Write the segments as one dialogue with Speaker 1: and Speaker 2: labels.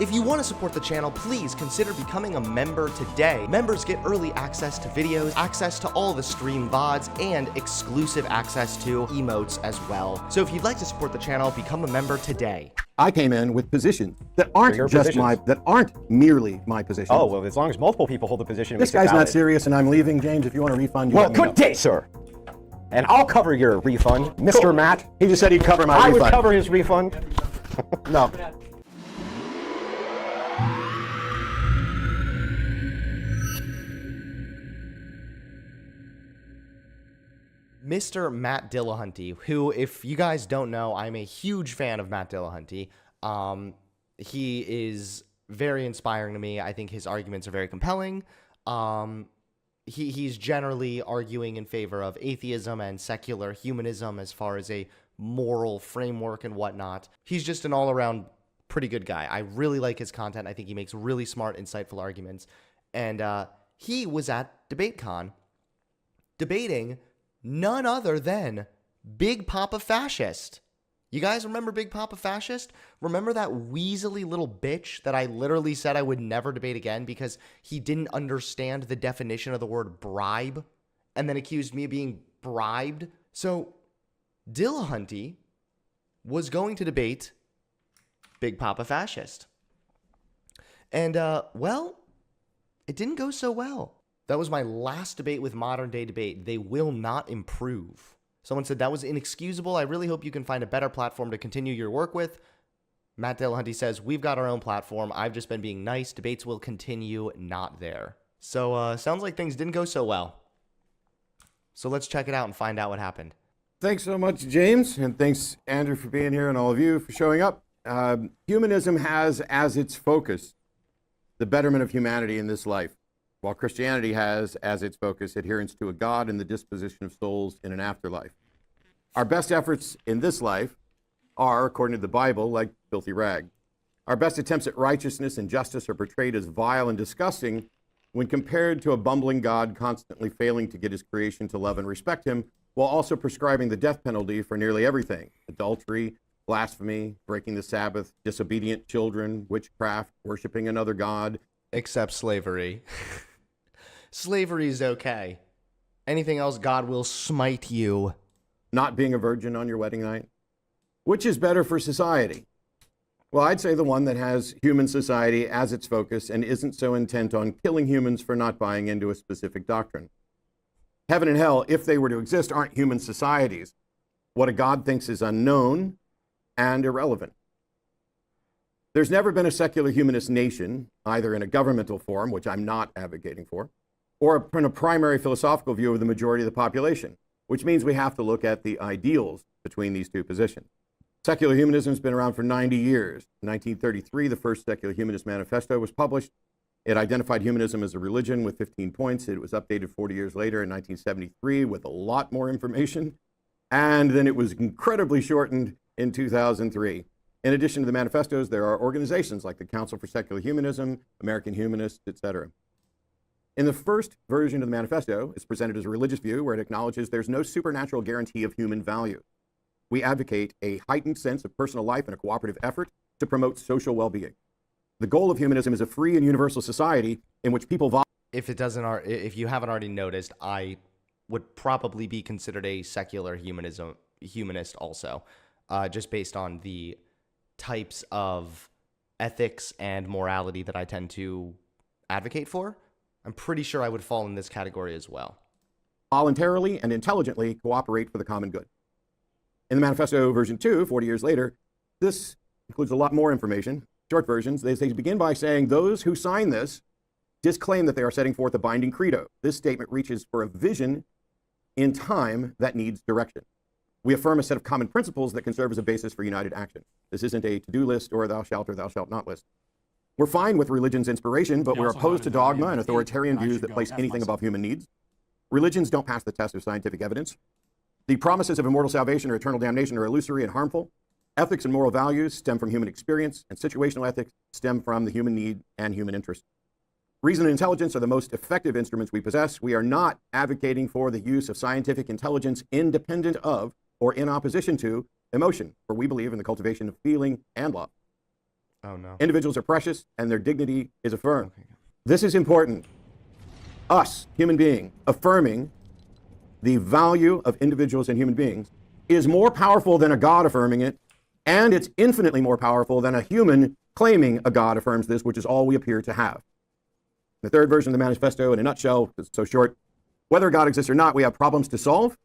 Speaker 1: If you want to support the channel, please consider becoming a member today. Members get early access to videos, access to all the stream VODs, and exclusive access to emotes as well. So if you'd like to support the channel, become a member today.
Speaker 2: I came in with positions that aren't just that aren't merely my positions.
Speaker 3: Oh, well, as long as multiple people hold the position,
Speaker 2: this guy's not serious and I'm leaving. James, if you want a refund, you
Speaker 3: well,
Speaker 2: let me know.
Speaker 3: Good day, sir. And I'll cover your refund, Mr.
Speaker 2: Cool.
Speaker 3: Matt.
Speaker 2: He just said he'd cover my refund.
Speaker 3: I would cover his refund.
Speaker 2: No.
Speaker 1: Mr. Matt Dillahunty, who, if you guys don't know, I'm a huge fan of Matt Dillahunty. He is very inspiring to me. I think his arguments are very compelling. He's generally arguing in favor of atheism and secular humanism as far as a moral framework and whatnot. He's just an all-around pretty good guy. I really like his content. I think he makes really smart, insightful arguments. And he was at DebateCon debating none other than Big Papa Fascist. You guys remember Big Papa Fascist? Remember that weaselly little bitch that I literally said I would never debate again because he didn't understand the definition of the word bribe and then accused me of being bribed? So Dillahunty was going to debate Big Papa Fascist. And, well, it didn't go so well. That was my last debate with Modern Day Debate. They will not improve. Someone said that was inexcusable. I really hope you can find a better platform to continue your work with. Matt Dillahunty says, we've got our own platform. I've just been being nice. Debates will continue, not there. So, sounds like things didn't go so well. So let's check it out and find out what happened.
Speaker 2: Thanks so much, James, and thanks, Andrew, for being here and all of you for showing up. Humanism has as its focus the betterment of humanity in this life, while Christianity has as its focus adherence to a God and the disposition of souls in an afterlife. Our best efforts in this life are, according to the Bible, like filthy rag. Our best attempts at righteousness and justice are portrayed as vile and disgusting when compared to a bumbling God constantly failing to get his creation to love and respect him, while also prescribing the death penalty for nearly everything: adultery, blasphemy, breaking the Sabbath, disobedient children, witchcraft, worshiping another God.
Speaker 1: Except slavery. Slavery is okay. Anything else, God will smite you.
Speaker 2: Not being a virgin on your wedding night. Which is better for society? Well, I'd say the one that has human society as its focus and isn't so intent on killing humans for not buying into a specific doctrine. Heaven and hell, if they were to exist, aren't human societies. What a God thinks is unknown and irrelevant. There's never been a secular humanist nation, either in a governmental form, which I'm not advocating for, or in a primary philosophical view of the majority of the population, which means we have to look at the ideals between these two positions. Secular humanism has been around for 90 years. In 1933, the first Secular Humanist Manifesto was published. It identified humanism as a religion with 15 points. It was updated 40 years later in 1973 with a lot more information. And then it was incredibly shortened in 2003. In addition to the manifestos, there are organizations like the Council for Secular Humanism, American Humanists, etc. In the first version of the manifesto, it's presented as a religious view where it acknowledges there's no supernatural guarantee of human value. We advocate a heightened sense of personal life and a cooperative effort to promote social well-being. The goal of humanism is a free and universal society in which people
Speaker 1: If you haven't already noticed, I would probably be considered a secular humanist also, just based on the types of ethics and morality that I tend to advocate for. I'm pretty sure I would fall in this category as well.
Speaker 2: Voluntarily and intelligently cooperate for the common good. In the manifesto version 2, 40 years later, this includes a lot more information. Short versions, they begin by saying those who sign this disclaim that they are setting forth a binding credo. This statement reaches for a vision in time that needs direction. We affirm a set of common principles that can serve as a basis for united action. This isn't a to-do list or thou shalt not list. We're fine with religion's inspiration, but we're opposed to dogma and authoritarian views that place anything above human needs. Religions don't pass the test of scientific evidence. The promises of immortal salvation or eternal damnation are illusory and harmful. Ethics and moral values stem from human experience, and situational ethics stem from the human need and human interest. Reason and intelligence are the most effective instruments we possess. We are not advocating for the use of scientific intelligence independent of or in opposition to emotion, for we believe in the cultivation of feeling and love.
Speaker 1: Oh, no.
Speaker 2: Individuals are precious and their dignity is affirmed.
Speaker 1: Okay.
Speaker 2: This is important. Us, human being, affirming the value of individuals and human beings is more powerful than a God affirming it, and it's infinitely more powerful than a human claiming a God affirms this, which is all we appear to have. The third version of the manifesto, in a nutshell, is so short. Whether God exists or not, we have problems to solve.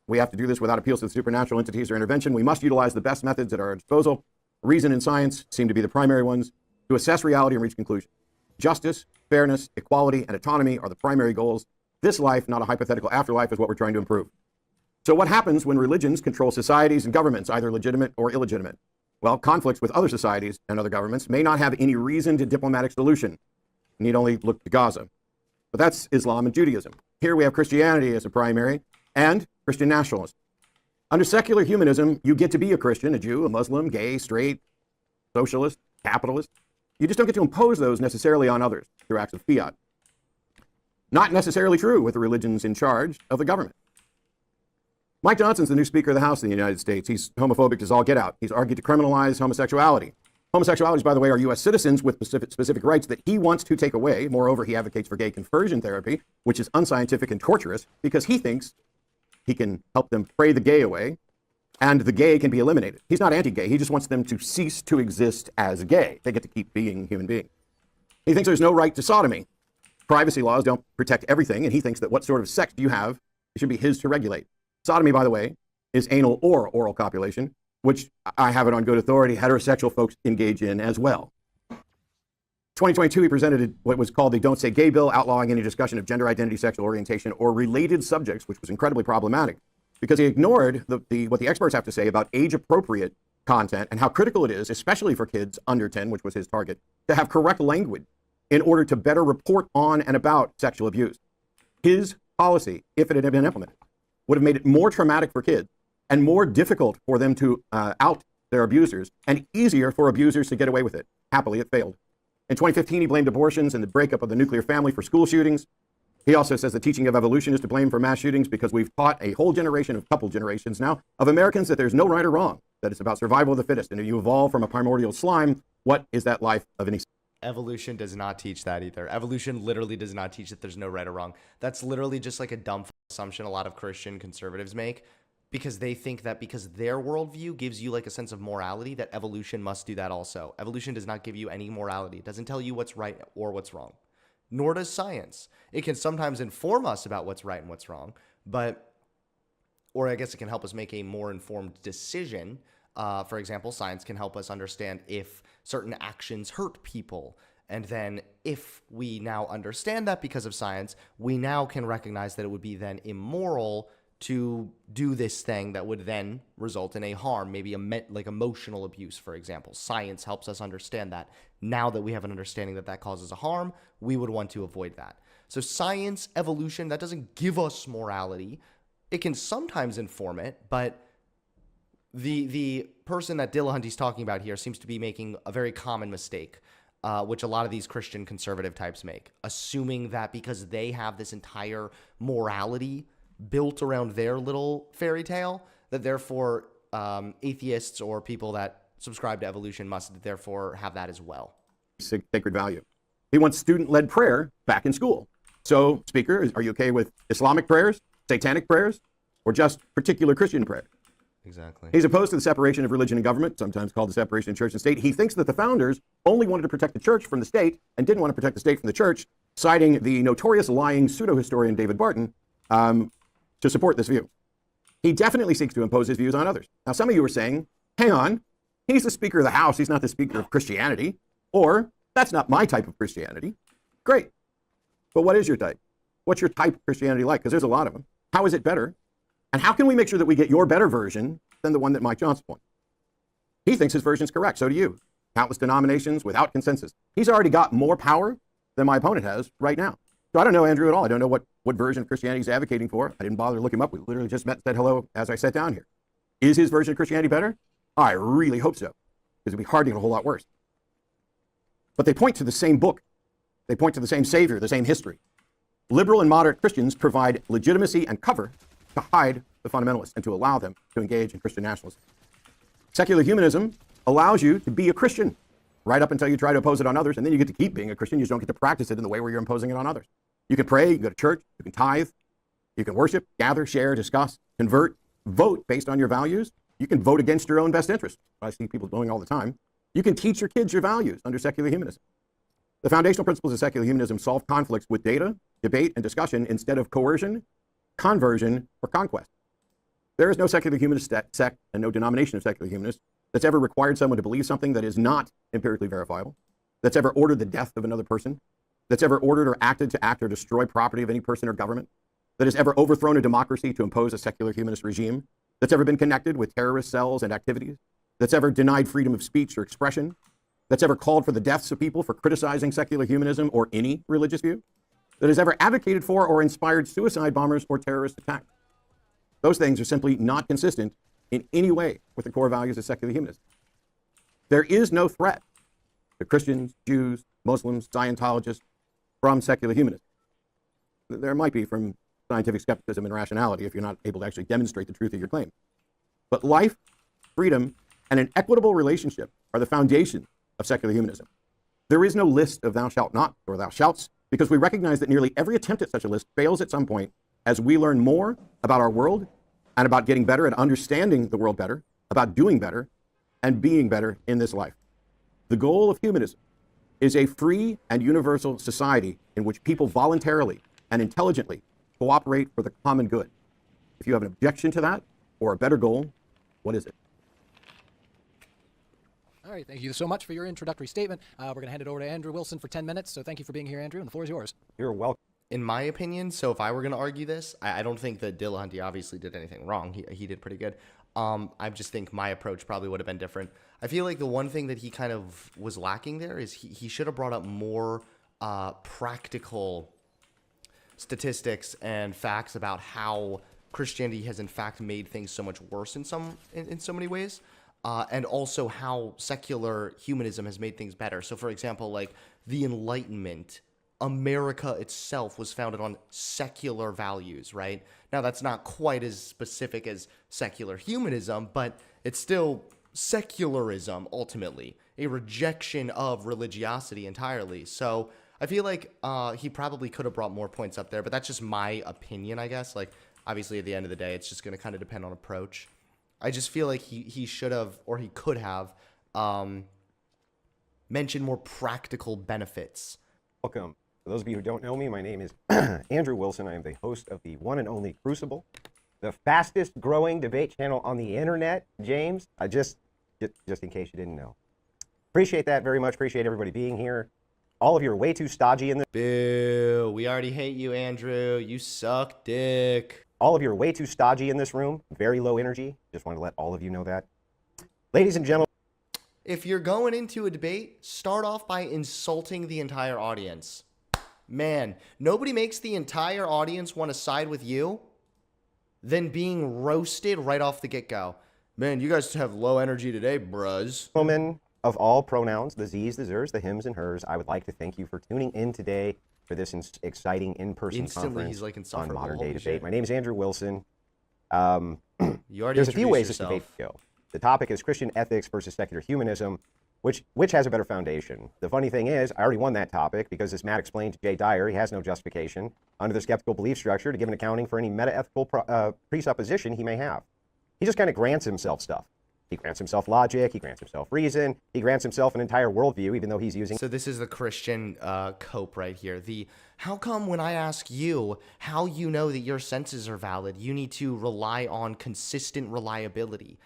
Speaker 2: We have to do this without appeals to the supernatural entities or intervention. We must utilize the best methods at our disposal. Reason and science seem to be the primary ones to assess reality and reach conclusions. Justice, fairness, equality, and autonomy are the primary goals. This life, not a hypothetical afterlife, is what we're trying to improve. So what happens when religions control societies and governments, either legitimate or illegitimate? Well, conflicts with other societies and other governments may not have any reasoned diplomatic solution. You need only look to Gaza. But that's Islam and Judaism. Here we have Christianity as a primary and Christian nationalism. Under secular humanism, you get to be a Christian, a Jew, a Muslim, gay, straight, socialist, capitalist. You just don't get to impose those necessarily on others through acts of fiat. Not necessarily true with the religions in charge of the government. Mike Johnson's the new Speaker of the House in the United States. He's homophobic as all get out. He's argued to criminalize homosexuality. Homosexualities, by the way, are U.S. citizens with specific rights that he wants to take away. Moreover, he advocates for gay conversion therapy, which is unscientific and torturous because he thinks he can help them pray the gay away and the gay can be eliminated. He's not anti-gay. He just wants them to cease to exist as gay. They get to keep being human beings. He thinks there's no right to sodomy. Privacy laws don't protect everything, and he thinks that what sort of sex do you have, it should be his to regulate. Sodomy, by the way, is anal or oral copulation, which I have it on good authority, heterosexual folks engage in as well. 2022, he presented what was called the Don't Say Gay bill, outlawing any discussion of gender identity, sexual orientation, or related subjects, which was incredibly problematic because he ignored what the experts have to say about age-appropriate content and how critical it is, especially for kids under 10, which was his target, to have correct language in order to better report on and about sexual abuse. His policy, if it had been implemented, would have made it more traumatic for kids and more difficult for them to out their abusers and easier for abusers to get away with it. Happily, it failed. In 2015, he blamed abortions and the breakup of the nuclear family for school shootings. He also says the teaching of evolution is to blame for mass shootings because we've taught a whole generation, a couple generations now, of Americans that there's no right or wrong, that it's about survival of the fittest. And if you evolve from a primordial slime, what is that life of any...
Speaker 1: Evolution does not teach that either. Evolution literally does not teach that there's no right or wrong. That's literally just like a dumb assumption a lot of Christian conservatives make because they think that because their worldview gives you like a sense of morality, that evolution must do that also. Evolution does not give you any morality. It doesn't tell you what's right or what's wrong. Nor does science. It can sometimes inform us about what's right and what's wrong, or I guess it can help us make a more informed decision. For example, science can help us understand if certain actions hurt people. And then if we now understand that because of science, we now can recognize that it would be then immoral to do this thing that would then result in a harm, maybe like emotional abuse, for example. Science helps us understand that. Now that we have an understanding that that causes a harm, we would want to avoid that. So science, evolution, that doesn't give us morality. It can sometimes inform it, but the person that Dillahunty's talking about here seems to be making a very common mistake, which a lot of these Christian conservative types make, assuming that because they have this entire morality built around their little fairy tale, that therefore atheists or people that subscribe to evolution must therefore have that as well.
Speaker 2: Sacred value. He wants student-led prayer back in school. So, Speaker, are you okay with Islamic prayers, satanic prayers, or just particular Christian prayers?
Speaker 1: Exactly.
Speaker 2: He's opposed to the separation of religion and government, sometimes called the separation of church and state. He thinks that the founders only wanted to protect the church from the state and didn't want to protect the state from the church, citing the notorious lying pseudo-historian David Barton to support this view. He definitely seeks to impose his views on others. Now, some of you are saying, hang on, he's the Speaker of the House, he's not the Speaker of Christianity, or that's not my type of Christianity. Great. But what is your type? What's your type of Christianity like? Because there's a lot of them. How is it better? And how can we make sure that we get your better version than the one that Mike Johnson wants? He thinks his version is correct. So do you. Countless denominations without consensus. He's already got more power than my opponent has right now. So I don't know Andrew at all. I don't know what version of Christianity he's advocating for. I didn't bother to look him up. We literally just met and said hello as I sat down here. Is his version of Christianity better? I really hope so, because it'd be hard to get a whole lot worse. But they point to the same book. They point to the same Savior, the same history. Liberal and moderate Christians provide legitimacy and cover to hide the fundamentalists and to allow them to engage in Christian nationalism. Secular humanism allows you to be a Christian. right up until you try to oppose it on others, and then you get to keep being a Christian. You just don't get to practice it in the way where you're imposing it on others. You can pray, you can go to church, you can tithe, you can worship, gather, share, discuss, convert, vote based on your values. You can vote against your own best interest. I see people doing all the time. You can teach your kids your values under secular humanism. The foundational principles of secular humanism solve conflicts with data, debate, and discussion instead of coercion, conversion, or conquest. There is no secular humanist sect and no denomination of secular humanists that's ever required someone to believe something that is not empirically verifiable, that's ever ordered the death of another person, that's ever ordered or acted to act or destroy property of any person or government, that has ever overthrown a democracy to impose a secular humanist regime, that's ever been connected with terrorist cells and activities, that's ever denied freedom of speech or expression, that's ever called for the deaths of people for criticizing secular humanism or any religious view, that has ever advocated for or inspired suicide bombers or terrorist attacks. Those things are simply not consistent in any way with the core values of secular humanism. There is no threat to Christians, Jews, Muslims, Scientologists from secular humanism. There might be from scientific skepticism and rationality if you're not able to actually demonstrate the truth of your claim. But life, freedom, and an equitable relationship are the foundations of secular humanism. There is no list of thou shalt not or thou shalts, because we recognize that nearly every attempt at such a list fails at some point as we learn more about our world and about getting better at understanding the world better, about doing better, and being better in this life. The goal of humanism is a free and universal society in which people voluntarily and intelligently cooperate for the common good. If you have an objection to that or a better goal, what is it?
Speaker 4: All right, thank you so much for your introductory statement. We're going to hand it over to Andrew Wilson for 10 minutes, so thank you for being here, Andrew, and the floor is yours.
Speaker 3: You're welcome.
Speaker 1: In my opinion, so if I were going to argue this, I don't think that Dillahunty obviously did anything wrong. He did pretty good. I just think my approach probably would have been different. I feel like the one thing that he kind of was lacking there is he should have brought up more practical statistics and facts about how Christianity has in fact made things so much worse in so many ways. And also how secular humanism has made things better. So, for example, like the Enlightenment, America itself was founded on secular values, right? Now, that's not quite as specific as secular humanism, but it's still secularism, ultimately, a rejection of religiosity entirely. So I feel like he probably could have brought more points up there, but that's just my opinion, I guess. Like, obviously, at the end of the day, it's just going to kind of depend on approach. I just feel like he should have, or he could have, mentioned more practical benefits.
Speaker 3: Welcome. For those of you who don't know me, my name is Andrew Wilson. I am the host of the one and only Crucible, the fastest growing debate channel on the internet. James, just in case you didn't know. Appreciate that very much. Appreciate everybody being here. All of you are way too stodgy in this.
Speaker 1: Boo. We already hate you, Andrew. You suck dick.
Speaker 3: All of you are way too stodgy in this room. Very low energy. Just want to let all of you know that. Ladies and gentlemen.
Speaker 1: If you're going into a debate, start off by insulting the entire audience. Man, nobody makes the entire audience want to side with you than being roasted right off the get-go. Man, you guys have low energy today, bruz.
Speaker 3: Women of all pronouns, the z's, the zers, the hims, and hers, I would like to thank you for tuning in today for this exciting in-person conference
Speaker 1: he's like
Speaker 3: on modern day
Speaker 1: Holy
Speaker 3: debate.
Speaker 1: shit.
Speaker 3: My name is Andrew Wilson.
Speaker 1: You already
Speaker 3: There's a few ways this
Speaker 1: yourself.
Speaker 3: debate could go. The topic is Christian ethics versus secular humanism, which has a better foundation. The funny thing is, I already won that topic because, as Matt explained to Jay Dyer, he has no justification under the skeptical belief structure to give an accounting for any meta-ethical presupposition he may have. He just kind of grants himself stuff. He grants himself logic, he grants himself reason, he grants himself an entire worldview, even though he's using...
Speaker 1: So this is the Christian cope right here. How come when I ask you how you know that your senses are valid, you need to rely on consistent reliability?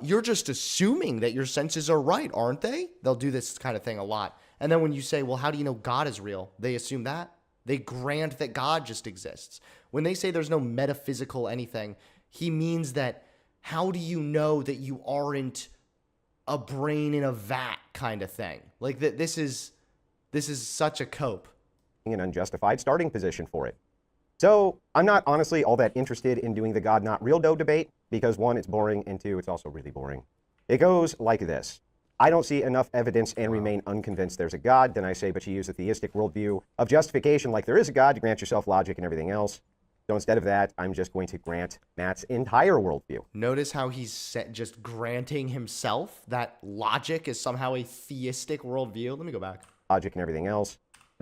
Speaker 1: You're just assuming that your senses are right, aren't they? They'll do this kind of thing a lot. And then when you say, well, how do you know God is real? They assume that. They grant that God just exists. When they say there's no metaphysical anything, he means that how do you know that you aren't a brain in a vat kind of thing? Like this is such a cope.
Speaker 3: An unjustified starting position for it. So I'm not honestly all that interested in doing the God not real dough debate because one, it's boring, and two, it's also really boring. It goes like this. I don't see enough evidence and remain unconvinced there's a God. Then I say, but you use a theistic worldview of justification like there is a God. You grant yourself logic and everything else. So instead of that, I'm just going to grant Matt's entire worldview.
Speaker 1: Notice how he's just granting himself that logic is somehow a theistic worldview. Let me go back.
Speaker 3: Logic and everything else.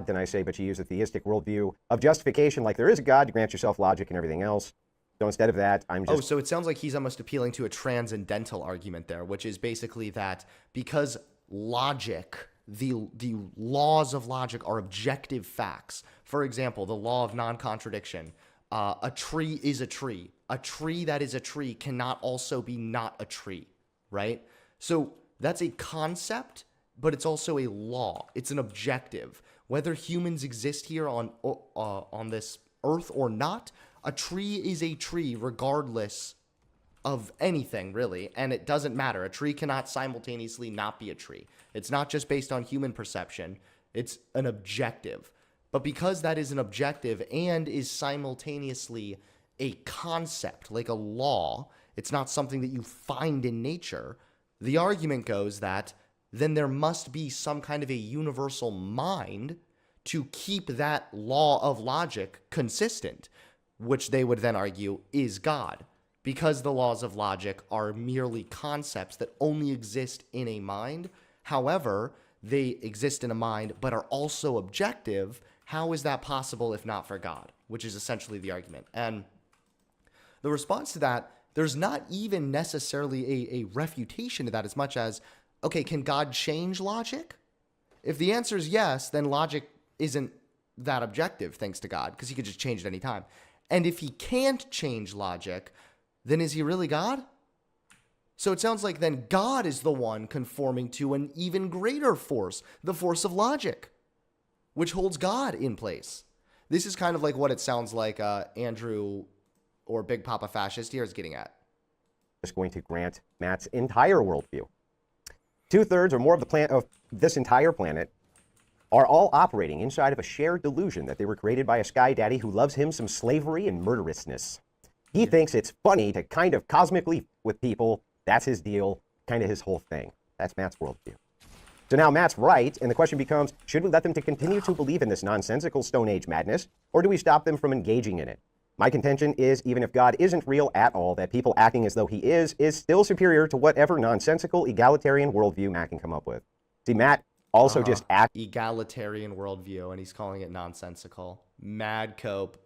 Speaker 3: Then I say, but you use a theistic worldview of justification like there is a God to grant yourself logic and everything else. So instead of that, I'm just...
Speaker 1: Oh, so it sounds like he's almost appealing to a transcendental argument there, which is basically that because logic, the laws of logic are objective facts. For example, the law of non-contradiction. A tree is a tree. A tree that is a tree cannot also be not a tree, right? So that's a concept, but it's also a law. It's an objective. Whether humans exist here on this earth or not, a tree is a tree regardless of anything, really, and it doesn't matter. A tree cannot simultaneously not be a tree. It's not just based on human perception. It's an objective. But because that is an objective and is simultaneously a concept, like a law, it's not something that you find in nature, the argument goes that then there must be some kind of a universal mind to keep that law of logic consistent, which they would then argue is God. Because the laws of logic are merely concepts that only exist in a mind, however, they exist in a mind but are also objective. How is that possible if not for God? Which is essentially the argument. And the response to that, there's not even necessarily a refutation to that as much as, okay, can God change logic? If the answer is yes, then logic isn't that objective thanks to God, because he could just change it any time. And if he can't change logic, then is he really God? So it sounds like then God is the one conforming to an even greater force, the force of logic, which holds God in place. This is kind of like what it sounds like Andrew or Big Papa Fascist here is getting at.
Speaker 3: Just going to grant Matt's entire worldview. 2/3 or more of this entire planet are all operating inside of a shared delusion that they were created by a sky daddy who loves him some slavery and murderousness. He thinks it's funny to kind of cosmically with people. That's his deal, kind of his whole thing. That's Matt's worldview. So now Matt's right, and the question becomes, should we let them to continue to believe in this nonsensical Stone Age madness, or do we stop them from engaging in it? My contention is, even if God isn't real at all, that people acting as though he is still superior to whatever nonsensical egalitarian worldview Matt can come up with. See, Matt also just acts
Speaker 1: egalitarian worldview, and he's calling it nonsensical. Mad cope,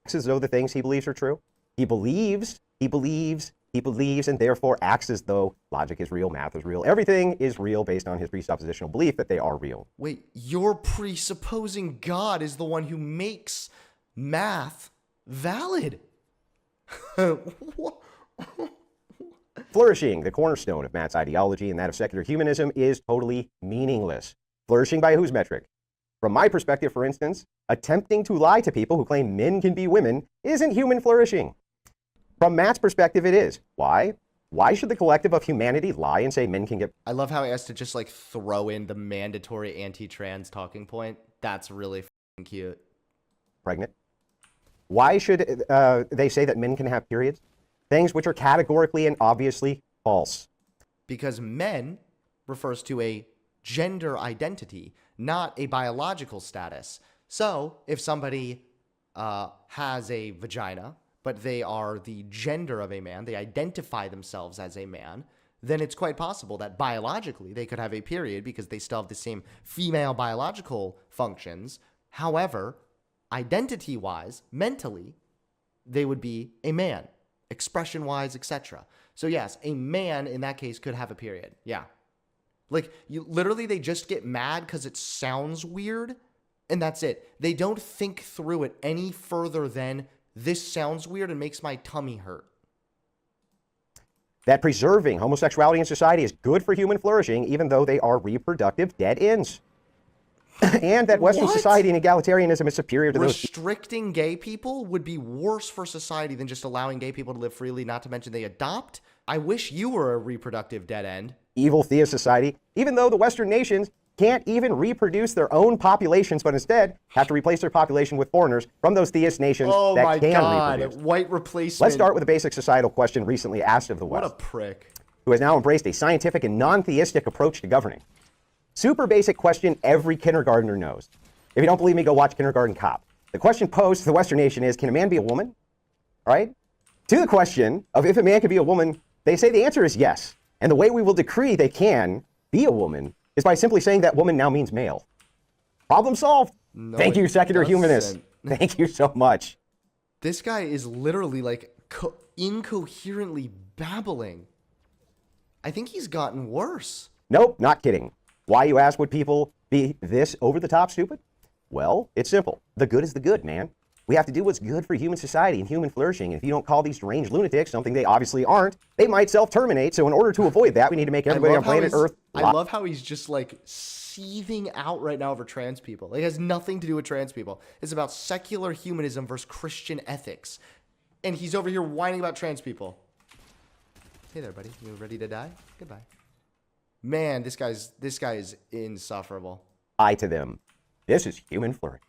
Speaker 3: as though the things he believes are true. He believes, and therefore acts as though logic is real, math is real. Everything is real based on his presuppositional belief that they are real.
Speaker 1: Wait, you're presupposing God is the one who makes math valid.
Speaker 3: Flourishing, the cornerstone of Matt's ideology and that of secular humanism, is totally meaningless. Flourishing by whose metric? From my perspective, for instance, attempting to lie to people who claim men can be women isn't human flourishing. From Matt's perspective, it is. Why? Why should the collective of humanity lie and say men can get...
Speaker 1: I love how he has to just like throw in the mandatory anti-trans talking point. That's really f***ing cute.
Speaker 3: Pregnant? Why should they say that men can have periods? Things which are categorically and obviously false.
Speaker 1: Because men refers to a gender identity, not a biological status. So if somebody has a vagina, but they are the gender of a man, they identify themselves as a man, then it's quite possible that biologically they could have a period because they still have the same female biological functions. However, identity-wise, mentally, they would be a man, expression-wise, etc. So yes, a man in that case could have a period. Yeah. Like, literally, they just get mad because it sounds weird, and that's it. They don't think through it any further than, this sounds weird and makes my tummy hurt.
Speaker 3: That preserving homosexuality in society is good for human flourishing, even though they are reproductive dead ends. And that Western society and egalitarianism is superior to those...
Speaker 1: Restricting gay people would be worse for society than just allowing gay people to live freely, not to mention they adopt. I wish you were a reproductive dead end.
Speaker 3: Evil theist society, even though the Western nations can't even reproduce their own populations, but instead have to replace their population with foreigners from those theist nations that can reproduce.
Speaker 1: White replacement.
Speaker 3: Let's start with a basic societal question recently asked of the West.
Speaker 1: What a prick.
Speaker 3: Who has now embraced a scientific and non-theistic approach to governing. Super basic question every kindergartner knows. If you don't believe me, go watch Kindergarten Cop. The question posed to the Western nation is, can a man be a woman? Right? To the question of if a man can be a woman, they say the answer is yes. And the way we will decree they can be a woman is by simply saying that woman now means male. Problem solved.
Speaker 1: No,
Speaker 3: Thank you,
Speaker 1: it
Speaker 3: secular humanists.
Speaker 1: doesn't.
Speaker 3: Thank you so much.
Speaker 1: This guy is literally like incoherently babbling. I think he's gotten worse.
Speaker 3: Nope, not kidding. Why, you ask, would people be this over-the-top stupid? Well, it's simple. The good is the good, man. We have to do what's good for human society and human flourishing. And if you don't call these deranged lunatics something they obviously aren't, they might self-terminate. So in order to avoid that, we need to make everybody on planet Earth...
Speaker 1: I love how he's just like seething out right now over trans people. Like, it has nothing to do with trans people. It's about secular humanism versus Christian ethics. And he's over here whining about trans people. Hey there, buddy. You ready to die? Goodbye. Man, this guy is insufferable.
Speaker 3: lie to them. This is human flourishing.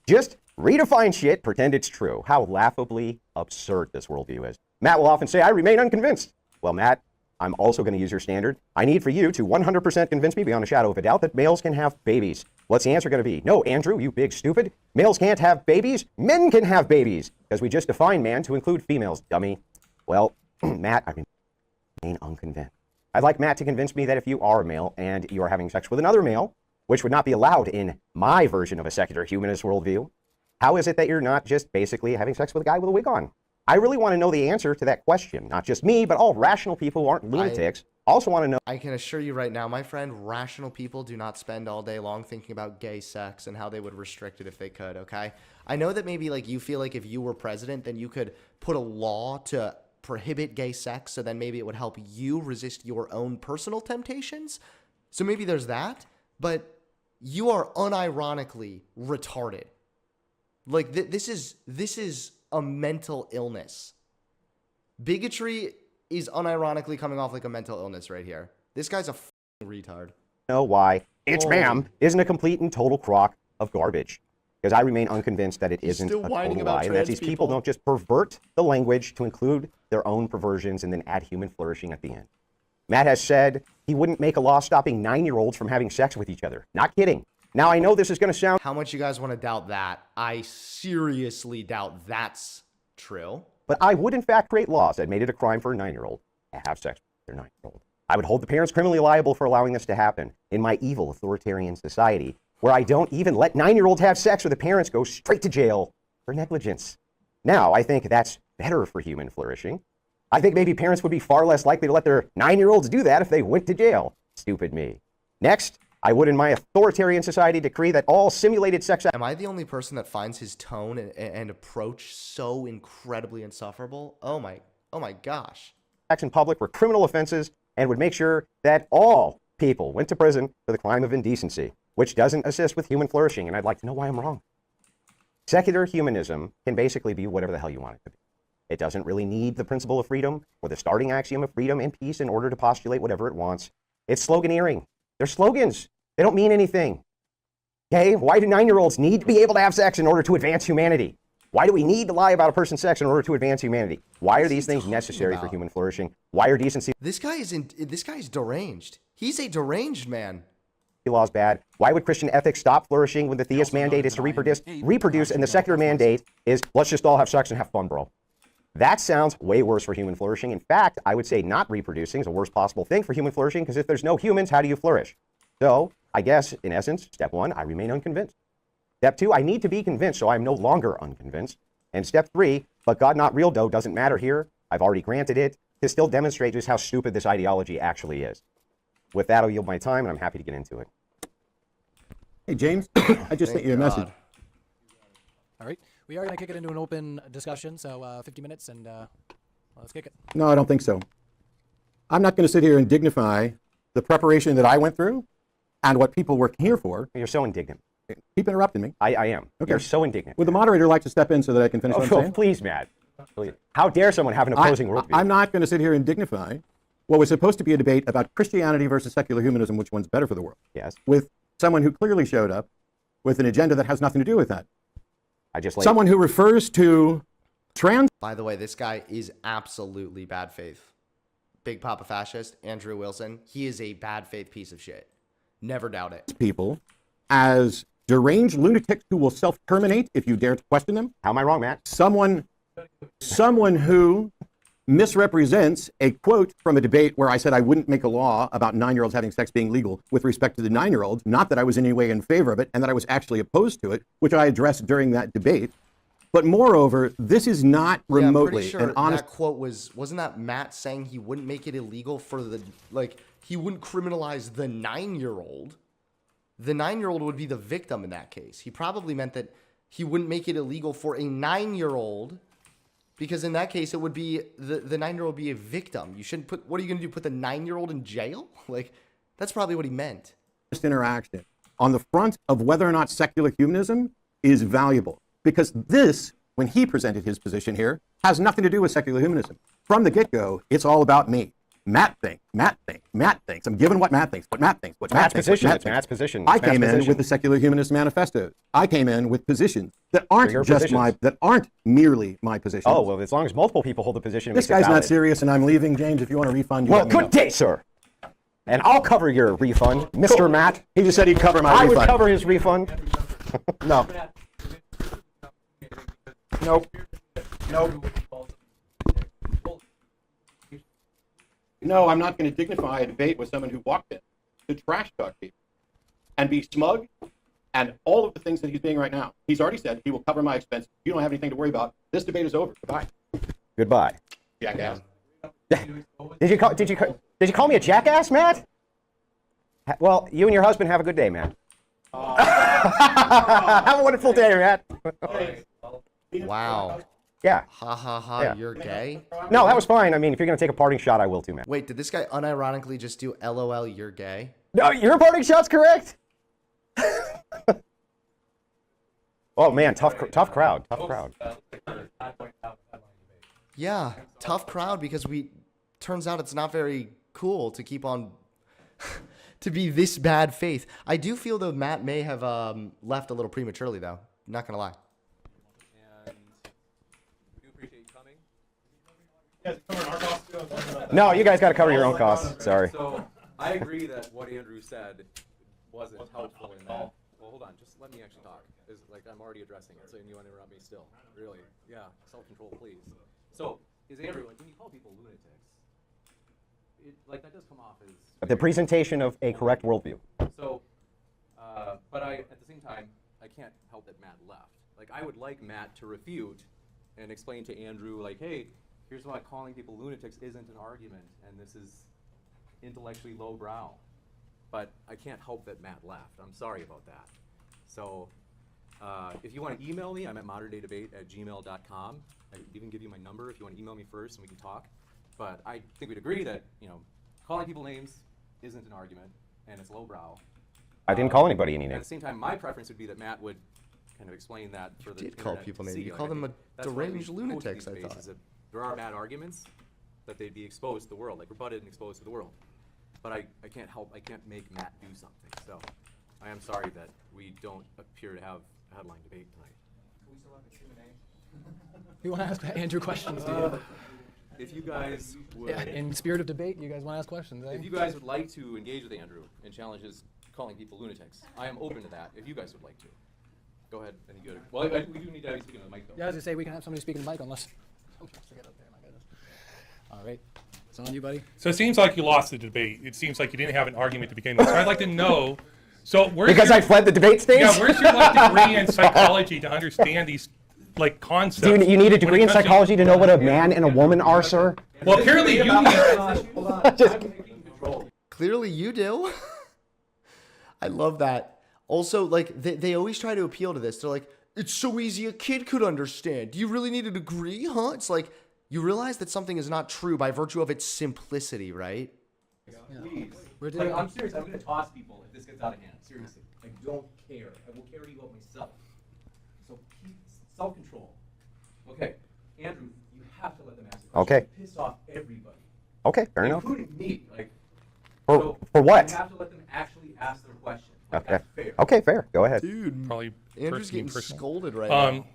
Speaker 3: Just redefine shit, pretend it's true. How laughably absurd this worldview is. Matt will often say, I remain unconvinced. Well, Matt, I'm also going to use your standard. I need for you to 100% convince me beyond a shadow of a doubt that males can have babies. What's the answer going to be? No, Andrew, you big stupid. Males can't have babies. Men can have babies. Because we just defined man to include females, dummy. Well, Matt, I remain unconvinced. I'd like Matt to convince me that if you are a male and you are having sex with another male, which would not be allowed in my version of a secular humanist worldview, how is it that you're not just basically having sex with a guy with a wig on? I really want to know the answer to that question. Not just me, but all rational people who aren't lunatics also want to know.
Speaker 1: I can assure you right now, my friend, rational people do not spend all day long thinking about gay sex and how they would restrict it if they could, okay? I know that maybe like you feel like if you were president, then you could put a law to prohibit gay sex, so then maybe it would help you resist your own personal temptations. So maybe there's that, but you are unironically retarded. Like this is a mental illness. Bigotry is unironically coming off like a mental illness right here. This guy's a f***ing retard.
Speaker 3: Know why it's ma'am isn't a complete and total crock of garbage. Because I remain unconvinced that it isn't a total lie, and that these people don't just pervert the language to include their own perversions and then add human flourishing at the end. Matt has said he wouldn't make a law stopping 9-year-olds from having sex with each other. Not kidding. Now, I know this is going to sound...
Speaker 1: How much you guys want to doubt that? I seriously doubt that's true.
Speaker 3: But I would, in fact, create laws that made it a crime for a 9-year-old to have sex with their 9-year-old. I would hold the parents criminally liable for allowing this to happen in my evil authoritarian society, where I don't even let 9-year-olds have sex, or the parents go straight to jail for negligence. Now, I think that's better for human flourishing. I think maybe parents would be far less likely to let their 9-year-olds do that if they went to jail. Stupid me. Next, I would, in my authoritarian society, decree that all simulated sex...
Speaker 1: Am I the only person that finds his tone and approach so incredibly insufferable? Oh my gosh.
Speaker 3: ...acts in public were criminal offenses, and would make sure that all people went to prison for the crime of indecency, which doesn't assist with human flourishing, and I'd like to know why I'm wrong. Secular humanism can basically be whatever the hell you want it to be. It doesn't really need the principle of freedom or the starting axiom of freedom and peace in order to postulate whatever it wants. It's sloganeering. They're slogans. They don't mean anything. Okay? Why do 9-year-olds need to be able to have sex in order to advance humanity? Why do we need to lie about a person's sex in order to advance humanity? Why are these things necessary for human flourishing? Why are decency...
Speaker 1: This guy is deranged. He's a deranged man.
Speaker 3: ...laws bad? Why would Christian ethics stop flourishing when the theist mandate is to reproduce, and the secular mandate is, let's just all have sex and have fun, bro? That sounds way worse for human flourishing. In fact, I would say not reproducing is the worst possible thing for human flourishing, because if there's no humans, how do you flourish? So, I guess, in essence, step 1, I remain unconvinced. Step 2, I need to be convinced, so I'm no longer unconvinced. And step 3, but God not real dough doesn't matter here. I've already granted it to still demonstrate just how stupid this ideology actually is. With that, I'll yield my time, and I'm happy to get into it.
Speaker 2: Hey, James, I just sent you a message.
Speaker 4: All right. We are going to kick it into an open discussion, so 50 minutes, and let's kick it.
Speaker 2: No, I don't think so. I'm not going to sit here and dignify the preparation that I went through and what people were here for.
Speaker 3: You're so indignant.
Speaker 2: Keep interrupting me.
Speaker 3: I am.
Speaker 2: Okay.
Speaker 3: You're so indignant.
Speaker 2: Would the moderator like to step in so that I can finish what I'm saying?
Speaker 3: Please, Matt. Please. How dare someone have an opposing worldview?
Speaker 2: I'm not going to sit here and dignify what was supposed to be a debate about Christianity versus secular humanism, which one's better for the world.
Speaker 3: Yes.
Speaker 2: With someone who clearly showed up with an agenda that has nothing to do with that.
Speaker 3: Someone
Speaker 2: who refers to trans...
Speaker 1: By the way, this guy is absolutely bad faith. Big Papa Fascist, Andrew Wilson, he is a bad faith piece of shit. Never doubt it.
Speaker 2: ...people as deranged lunatics who will self-terminate if you dare to question them,
Speaker 3: How am I wrong, Matt?
Speaker 2: someone who misrepresents a quote from a debate where I said I wouldn't make a law about 9-year-olds having sex being legal with respect to the 9-year-olds, not that I was in any way in favor of it and that I was actually opposed to it, which I addressed during that debate. But moreover, this is not
Speaker 1: Yeah, I'm
Speaker 2: remotely
Speaker 1: pretty sure
Speaker 2: an honest.
Speaker 1: that quote wasn't that Matt saying he wouldn't make it illegal for he wouldn't criminalize the 9-year-old. The 9-year-old would be the victim in that case. He probably meant that he wouldn't make it illegal for a 9-year-old, because in that case it would be the 9-year-old would be a victim. You shouldn't what are you going to do? Put the 9-year-old in jail? Like, that's probably what he meant.
Speaker 2: Interaction on the front of whether or not secular humanism is valuable. Because this, when he presented his position here, has nothing to do with secular humanism. From the get-go, it's all about me. Matt thinks, Matt thinks, Matt thinks. I'm giving what Matt thinks, what Matt thinks, what Matt thinks.
Speaker 3: Position.
Speaker 2: What Matt
Speaker 3: It's
Speaker 2: thinks.
Speaker 3: Matt's position.
Speaker 2: I
Speaker 3: It's Matt's
Speaker 2: came in
Speaker 3: position.
Speaker 2: with the secular humanist manifesto. I came in with positions that aren't
Speaker 3: your
Speaker 2: just
Speaker 3: positions.
Speaker 2: that aren't merely my positions.
Speaker 3: Oh, well, as long as multiple people hold the position, it
Speaker 2: This
Speaker 3: makes it
Speaker 2: guy's not
Speaker 3: valid.
Speaker 2: serious, and I'm leaving. James, if you want a refund, you
Speaker 3: Well,
Speaker 2: let me know.
Speaker 3: good day, sir. And I'll cover your refund, Mr. Matt.
Speaker 2: He just said he'd cover my
Speaker 3: I
Speaker 2: refund.
Speaker 3: would cover his refund.
Speaker 2: No. Nope. Nope. No, I'm not going to dignify a debate with someone who walked in to trash talk people and be smug and all of the things that he's being right now. He's already said he will cover my expenses. You don't have anything to worry about. This debate is over. Goodbye.
Speaker 3: Goodbye.
Speaker 2: Jackass.
Speaker 3: Did you call me a jackass, Matt? Well, you and your husband have a good day, man. Have a wonderful day, Matt.
Speaker 1: Wow.
Speaker 3: Yeah.
Speaker 1: Ha ha ha,
Speaker 3: Yeah.
Speaker 1: you're gay?
Speaker 3: No, that was fine. I mean, if you're gonna take a parting shot, I will too, man.
Speaker 1: Wait, did this guy unironically just do LOL, you're gay?
Speaker 3: No, your parting shot's correct. Oh man, tough crowd.
Speaker 1: Yeah, tough crowd, because turns out it's not very cool to keep on to be this bad faith. I do feel though Matt may have left a little prematurely though. Not gonna lie.
Speaker 5: And we do appreciate you coming.
Speaker 3: No, you guys got to cover your own costs. Sorry.
Speaker 5: So I agree that what Andrew said wasn't helpful in that. Well, hold on, just let me actually talk. I'm already addressing it, so you want to interrupt me still? Really? Yeah, self-control, please. So is Andrew, when you call people lunatics, that does come off as
Speaker 3: The presentation of a correct worldview.
Speaker 5: So, but at the same time, I can't help that Matt left. I would like Matt to refute and explain to Andrew, hey, here's why calling people lunatics isn't an argument, and this is intellectually lowbrow. But I can't help that Matt left. I'm sorry about that. So, if you want to email me, I'm at moderndaydebate@gmail.com. I can even give you my number if you want to email me first and we can talk. But I think we'd agree that, calling people names isn't an argument, and it's lowbrow.
Speaker 3: I didn't call anybody any
Speaker 5: At the
Speaker 3: names.
Speaker 5: same time, my preference would be that Matt would kind of explain that for the
Speaker 1: did call
Speaker 5: internet
Speaker 1: people
Speaker 5: to
Speaker 1: names.
Speaker 5: see.
Speaker 1: You called them
Speaker 5: that's why we
Speaker 1: deranged
Speaker 5: posted
Speaker 1: lunatics,
Speaker 5: these
Speaker 1: I
Speaker 5: debates,
Speaker 1: thought.
Speaker 5: is that there are bad arguments, that they'd be exposed to the world, rebutted and exposed to the world. But I can't make Matt do something. So I am sorry that we don't appear to have a headline debate tonight. Can we still have a Q&A?
Speaker 4: You want to ask Andrew questions, do you?
Speaker 5: If you guys would,
Speaker 4: Yeah, in spirit of debate, you guys want to ask questions, eh?
Speaker 5: if you guys would like to engage with Andrew and challenge his calling people lunatics, I am open to that. If you guys would like to, go ahead and you go. Well, we do need to have you speaking on the mic though.
Speaker 4: Yeah, I was going to say, we can have somebody speaking to Mike unless somebody has to get up there, my goodness. All right. It's on you, buddy.
Speaker 6: So it seems like you lost the debate. It seems like you didn't have an argument to begin with. So I'd like to know, so where's
Speaker 3: Because
Speaker 6: your,
Speaker 3: I fled the debate stage?
Speaker 6: yeah, where's your degree in psychology to understand these concepts?
Speaker 3: Do you need a
Speaker 6: when
Speaker 3: degree
Speaker 6: it
Speaker 3: in
Speaker 6: comes to-
Speaker 3: psychology to know what a man and a woman are, sir?
Speaker 6: Well, apparently you need.
Speaker 1: Clearly you do. I love that. Also, they always try to appeal to this. They're like, it's so easy a kid could understand. Do you really need a degree, huh? It's like, you realize that something is not true by virtue of its simplicity, right?
Speaker 5: Please.
Speaker 4: We're doing-
Speaker 5: I'm serious. I'm going to toss people if this gets out of hand. Seriously. I don't care. I will carry you out myself. So keep self-control. Okay. Andrew, you have to let them ask the question.
Speaker 3: Okay.
Speaker 5: You piss off everybody.
Speaker 3: Okay, fair enough.
Speaker 5: Including me.
Speaker 3: For what?
Speaker 5: You have to let them actually ask their question.
Speaker 3: Okay.
Speaker 5: That's fair.
Speaker 3: Okay, fair. Go ahead.
Speaker 1: Dude,
Speaker 6: Probably
Speaker 1: Andrew's getting
Speaker 6: personal.
Speaker 1: scolded right now.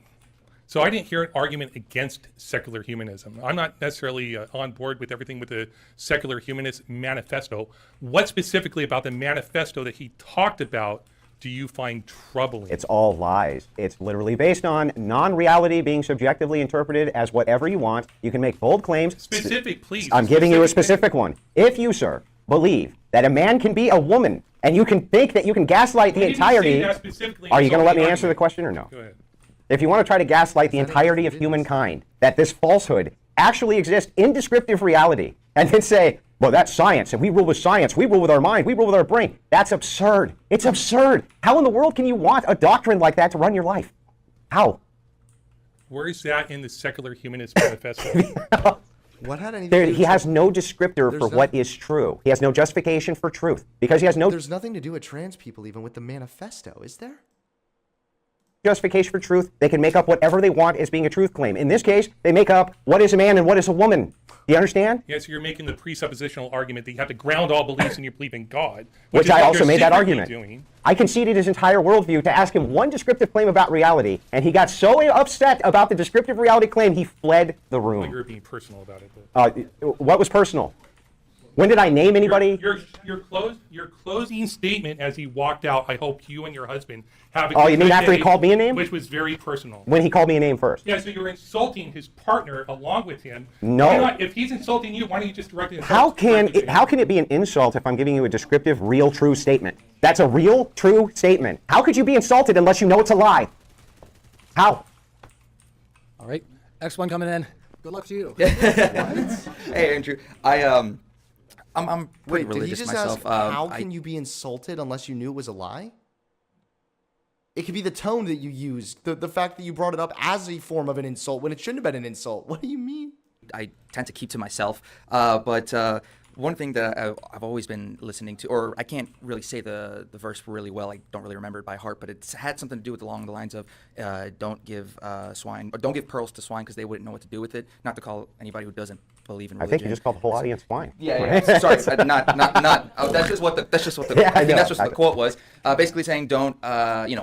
Speaker 6: So I didn't hear an argument against secular humanism. I'm not necessarily on board with everything with the secular humanist manifesto. What specifically about the manifesto that he talked about do you find troubling?
Speaker 3: It's all lies. It's literally based on non-reality being subjectively interpreted as whatever you want. You can make bold claims.
Speaker 6: Specific, please.
Speaker 3: I'm giving you a specific one. If you, sir, believe that a man can be a woman, and you can think that you can gaslight the entirety, are you going to let me answer the question or no?
Speaker 6: Go ahead.
Speaker 3: If you want to try to gaslight the entirety of humankind, that this falsehood actually exists in descriptive reality, and then say, well, that's science, and we rule with science, we rule with our mind, we rule with our brain. That's absurd. It's absurd. How in the world can you want a doctrine like that to run your life? How?
Speaker 6: Where is that in the secular humanist manifesto?
Speaker 1: What had anything to do
Speaker 3: He has no descriptor for what is true. He has no justification for truth, because he has no
Speaker 1: There's nothing to do with trans people even with the manifesto, is there?
Speaker 3: justification for truth. They can make up whatever they want as being a truth claim. In this case, they make up what is a man and what is a woman. Do you understand?
Speaker 6: Yes, you're making the presuppositional argument that you have to ground all beliefs in your belief in God.
Speaker 3: Which
Speaker 6: is
Speaker 3: I
Speaker 6: what
Speaker 3: also
Speaker 6: you're
Speaker 3: made that
Speaker 6: secretly
Speaker 3: argument.
Speaker 6: doing.
Speaker 3: I conceded his entire worldview to ask him one descriptive claim about reality, and he got so upset about the descriptive reality claim, he fled the
Speaker 6: Well,
Speaker 3: room.
Speaker 6: you're being personal about it. But
Speaker 3: What was personal? When did I name anybody?
Speaker 6: Your closing statement as he walked out, I hope you and your husband have a
Speaker 3: Oh, you
Speaker 6: good
Speaker 3: mean after he
Speaker 6: day,
Speaker 3: called me a name?
Speaker 6: Which was very personal.
Speaker 3: When he called me a name first.
Speaker 6: Yeah, so you're insulting his partner along with him.
Speaker 3: No.
Speaker 6: Why not, if he's insulting you, why don't you just directly insult
Speaker 3: How
Speaker 6: directly to him?
Speaker 3: can it be an insult if I'm giving you a descriptive, real, true statement? That's a real, true statement. How could you be insulted unless you know it's a lie? How?
Speaker 4: All right. Next one coming in. Good luck to you.
Speaker 7: Hey, Andrew. I'm pretty
Speaker 1: Wait, did he
Speaker 7: religious
Speaker 1: just
Speaker 7: myself.
Speaker 1: ask how can you be insulted unless you knew it was a lie? It could be the tone that you used, the fact that you brought it up as a form of an insult when it shouldn't have been an insult. What do you mean?
Speaker 7: I tend to keep to myself. But one thing that I've always been listening to, or I can't really say the verse really well. I don't really remember it by heart, but it's had something to do with along the lines of don't give swine, or don't give pearls to swine because they wouldn't know what to do with it. Not to call anybody who doesn't believe in
Speaker 3: I
Speaker 7: religion.
Speaker 3: think you just called the whole audience swine.
Speaker 7: Yeah. Sorry, not. Oh, that's just what the. That's just what the.
Speaker 3: Yeah, I
Speaker 7: I think
Speaker 3: know.
Speaker 7: that's just what the quote was. Basically saying don't,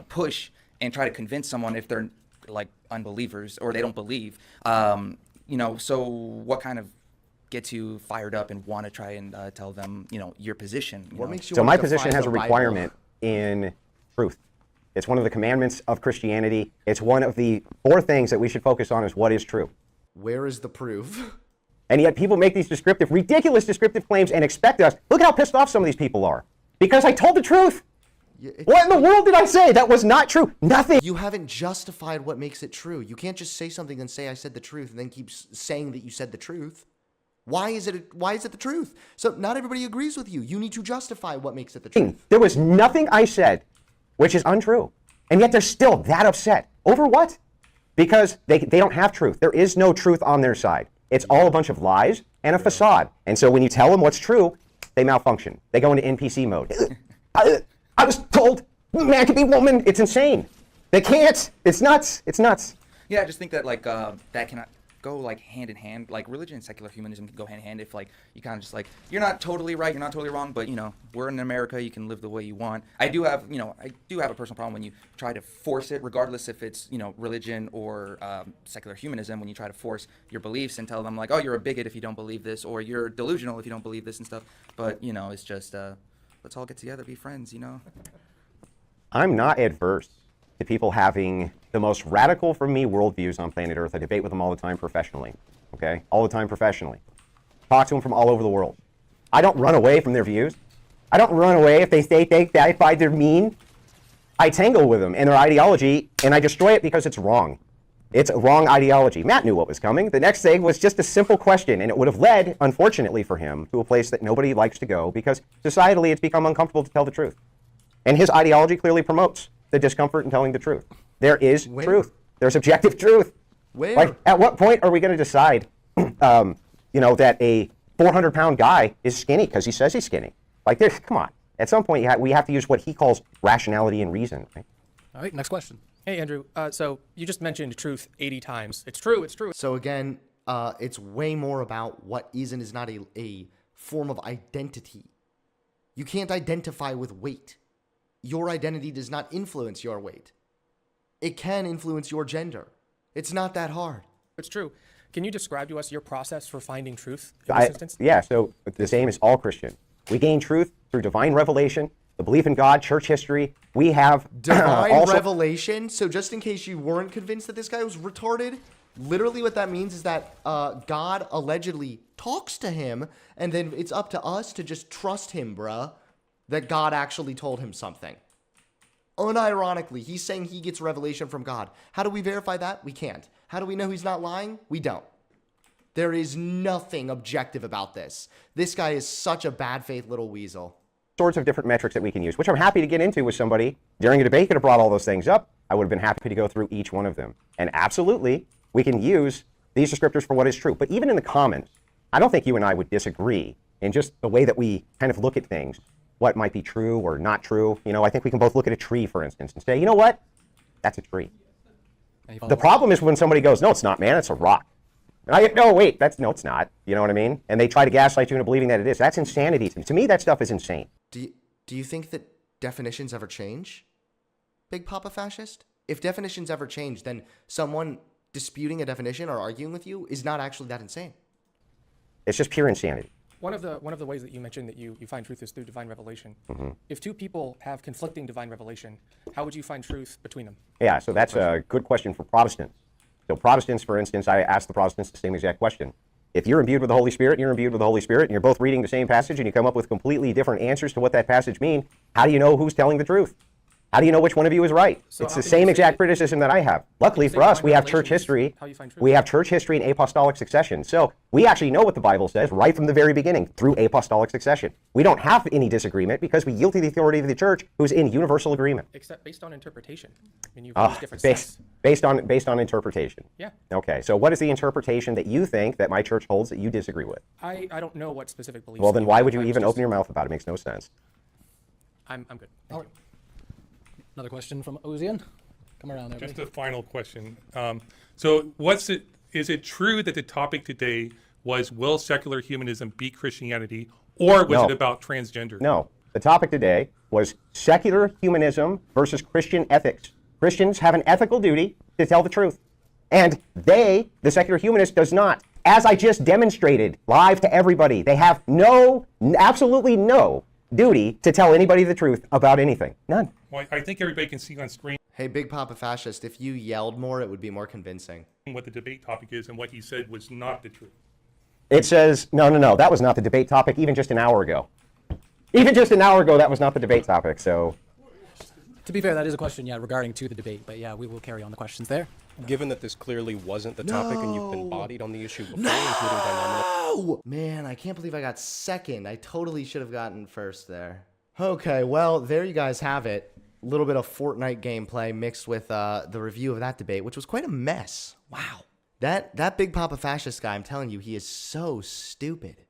Speaker 7: push and try to convince someone if they're like unbelievers or they don't believe. So what kind of gets you fired up and want to try and tell them, your position?
Speaker 1: What makes you
Speaker 3: So
Speaker 1: want
Speaker 3: my
Speaker 1: to
Speaker 3: position
Speaker 1: define
Speaker 3: has
Speaker 1: the
Speaker 3: a
Speaker 1: Bible?
Speaker 3: requirement in truth. It's one of the commandments of Christianity. It's one of the 4 things that we should focus on is what is true.
Speaker 1: Where is the proof?
Speaker 3: And yet people make these ridiculous descriptive claims and expect us. Look how pissed off some of these people are. Because I told the truth. What in the world did I say? That was not true. Nothing.
Speaker 1: You haven't justified what makes it true. You can't just say something and say I said the truth and then keep saying that you said the truth. Why is it the truth? So not everybody agrees with you. You need to justify what makes it the truth.
Speaker 3: There was nothing I said which is untrue. And yet they're still that upset. Over what? Because they don't have truth. There is no truth on their side. It's all a bunch of lies and a facade. And so when you tell them what's true, they malfunction. They go into NPC mode. I was told man can be woman. It's insane. They can't. It's nuts. It's nuts.
Speaker 7: Yeah, I just think that that cannot go hand in hand. Like religion and secular humanism can go hand in hand if you kind of just you're not totally right, you're not totally wrong, but we're in America, you can live the way you want. I do have a personal problem when you try to force it, regardless if it's religion or secular humanism. When you try to force your beliefs and tell them oh, you're a bigot if you don't believe this, or you're delusional if you don't believe this and stuff. But it's just let's all get together, be friends.
Speaker 3: I'm not adverse to people having the most radical for me worldviews on planet Earth. I debate with them all the time professionally, okay? All the time professionally. Talk to them from all over the world. I don't run away from their views. I don't run away if they think that I find they're mean. I tangle with them and their ideology, and I destroy it because it's wrong. It's a wrong ideology. Matt knew what was coming. The next thing was just a simple question, and it would have led, unfortunately for him, to a place that nobody likes to go because societally it's become uncomfortable to tell the truth. And his ideology clearly promotes the discomfort in telling the truth. There is truth. There's objective truth.
Speaker 1: Where?
Speaker 3: At what point are we going to decide, that a 400-pound guy is skinny because he says he's skinny? Come on. At some point, we have to use what he calls rationality and reason. Right?
Speaker 4: All right, next question.
Speaker 8: Hey, Andrew. So you just mentioned truth 80 times. It's true. It's true.
Speaker 1: So again, it's way more about what is and is not a form of identity. You can't identify with weight. Your identity does not influence your weight. It can influence your gender. It's not that hard.
Speaker 8: It's true. Can you describe to us your process for finding truth in this instance?
Speaker 3: Yeah, so the same as all Christian. We gain truth through divine revelation, the belief in God, church history. We have
Speaker 1: Divine
Speaker 3: also
Speaker 1: revelation. So just in case you weren't convinced that this guy was retarded, literally what that means is that God allegedly talks to him, and then it's up to us to just trust him, bruh, that God actually told him something. Unironically, he's saying he gets revelation from God. How do we verify that? We can't. How do we know he's not lying? We don't. There is nothing objective about this. This guy is such a bad faith little weasel.
Speaker 3: sorts of different metrics that we can use, which I'm happy to get into with somebody during a debate. Could have brought all those things up. I would have been happy to go through each one of them. And absolutely, we can use these descriptors for what is true. But even in the comments, I don't think you and I would disagree in just the way that we kind of look at things, what might be true or not true. You know, I think we can both look at a tree, for instance, and say, you know what? That's a tree. The problem is when somebody goes, no, it's not, man, it's a rock. And I go, no, wait, no, it's not. You know what I mean? And they try to gaslight you into believing that it is. That's insanity to me. To me, that stuff is insane.
Speaker 1: Do you think that definitions ever change, Big Papa Fascist? If definitions ever change, then someone disputing a definition or arguing with you is not actually that insane.
Speaker 3: It's just pure insanity.
Speaker 8: One of the ways that you mentioned that you find truth is through divine revelation.
Speaker 3: Mm-hmm.
Speaker 8: If two people have conflicting divine revelation, how would you find truth between them?
Speaker 3: Yeah, so that's a good question for Protestants. So Protestants, for instance, I asked the Protestants the same exact question. If you're imbued with the Holy Spirit, and you're imbued with the Holy Spirit, and you're both reading the same passage, and you come up with completely different answers to what that passage means, how do you know who's telling the truth? How do you know which one of you is right?
Speaker 8: So
Speaker 3: it's
Speaker 8: how
Speaker 3: the
Speaker 8: can you
Speaker 3: same
Speaker 8: say
Speaker 3: exact
Speaker 8: that-
Speaker 3: criticism that I have. Luckily
Speaker 8: you say
Speaker 3: for us,
Speaker 8: divine
Speaker 3: we have
Speaker 8: revelation
Speaker 3: church
Speaker 8: is
Speaker 3: history.
Speaker 8: how you find truth?
Speaker 3: We have church history and apostolic succession. So we actually know what the Bible says right from the very beginning through apostolic succession. We don't have any disagreement because we yield to the authority of the church, who's in universal agreement.
Speaker 8: Except based on interpretation. I mean, you've used different
Speaker 3: Based,
Speaker 8: sects.
Speaker 3: based on interpretation.
Speaker 8: Yeah.
Speaker 3: Okay, so what is the interpretation that you think that my church holds that you disagree with?
Speaker 8: I don't know what specific beliefs.
Speaker 3: Well,
Speaker 8: that
Speaker 3: then why
Speaker 8: have.
Speaker 3: would you
Speaker 8: I was
Speaker 3: even
Speaker 8: just-
Speaker 3: open your mouth about it? It makes no sense.
Speaker 8: I'm good.
Speaker 4: All right. Another question from Ozian. Come around there,
Speaker 6: Just
Speaker 4: buddy.
Speaker 6: a final question. So is it true that the topic today was, will secular humanism beat Christianity, or was
Speaker 3: No.
Speaker 6: it about transgender?
Speaker 3: No. The topic today was secular humanism versus Christian ethics. Christians have an ethical duty to tell the truth. And they, the secular humanist, does not. As I just demonstrated live to everybody, they have absolutely no duty to tell anybody the truth about anything. None.
Speaker 6: Well, I think everybody can see on screen
Speaker 1: Hey, Big Papa Fascist, if you yelled more, it would be more convincing.
Speaker 6: what the debate topic is, and what he said was not the truth.
Speaker 3: It says, no, that was not the debate topic even just an hour ago. Even just an hour ago, that was not the debate topic, so.
Speaker 4: To be fair, that is a question, yeah, regarding to the debate. But yeah, we will carry on the questions there.
Speaker 9: Given that this clearly wasn't the topic and you've been bodied on the issue before, including by nominal.
Speaker 1: Oh, man, I can't believe I got second. I totally should have gotten first there. Okay, well, there you guys have it. A little bit of Fortnite gameplay mixed with the review of that debate, which was quite a mess. Wow. That Big Papa Fascist guy, I'm telling you, he is so stupid.